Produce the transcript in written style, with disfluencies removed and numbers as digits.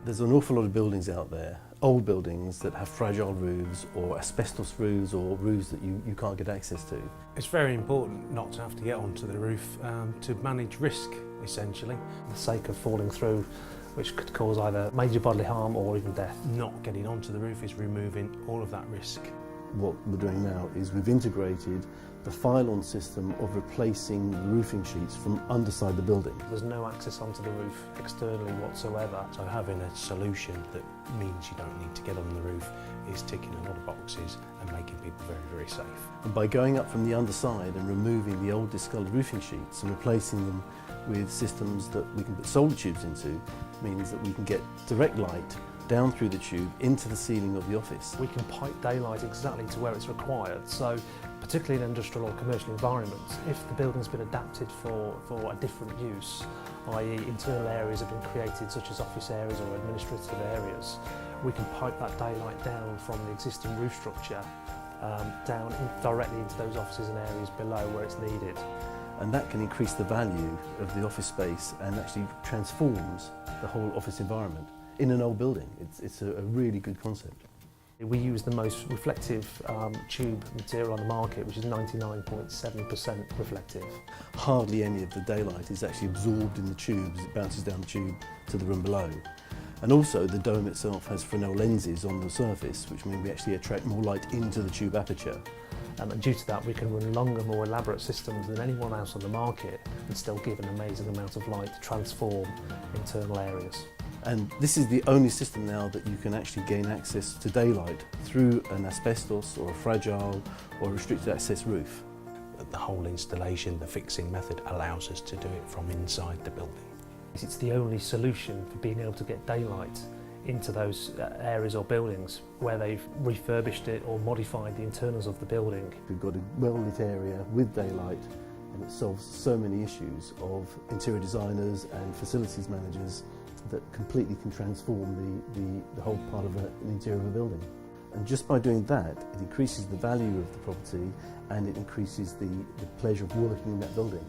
There's an awful lot of buildings out there, old buildings that have fragile roofs or asbestos roofs or roofs that you can't get access to. It's very important not to have to get onto the roof to manage risk, essentially. For the sake of falling through, which could cause either major bodily harm or even death. Not getting onto the roof is removing all of that risk. What we're doing now is we've integrated the Filon system of replacing the roofing sheets from underside the building. There's no access onto the roof externally whatsoever. So having a solution that means you don't need to get on the roof is ticking a lot of boxes and making people very, very safe. And by going up from the underside and removing the old discoloured roofing sheets and replacing them with systems that we can put solar tubes into, means that we can get direct light down through the tube into the ceiling of the office. We can pipe daylight exactly to where it's required, so particularly in industrial or commercial environments, if the building's been adapted for a different use, i.e. internal areas have been created such as office areas or administrative areas, we can pipe that daylight down from the existing roof structure directly into those offices and areas below where it's needed. And that can increase the value of the office space and actually transforms the whole office environment in an old building. It's a really good concept. We use the most reflective tube material on the market, which is 99.7% reflective. Hardly any of the daylight is actually absorbed in the tube as it bounces down the tube to the room below. And also the dome itself has Fresnel lenses on the surface, which mean we actually attract more light into the tube aperture. And due to that, we can run longer, more elaborate systems than anyone else on the market and still give an amazing amount of light to transform internal areas. And this is the only system now that you can actually gain access to daylight through an asbestos or a fragile or restricted access roof. The whole installation, the fixing method allows us to do it from inside the building. It's the only solution for being able to get daylight into those areas or buildings where they've refurbished it or modified the internals of the building. We've got a well-lit area with daylight, and it solves so many issues of interior designers and facilities managers that completely can transform the whole part of an interior of a building. And just by doing that, it increases the value of the property and it increases the pleasure of working in that building.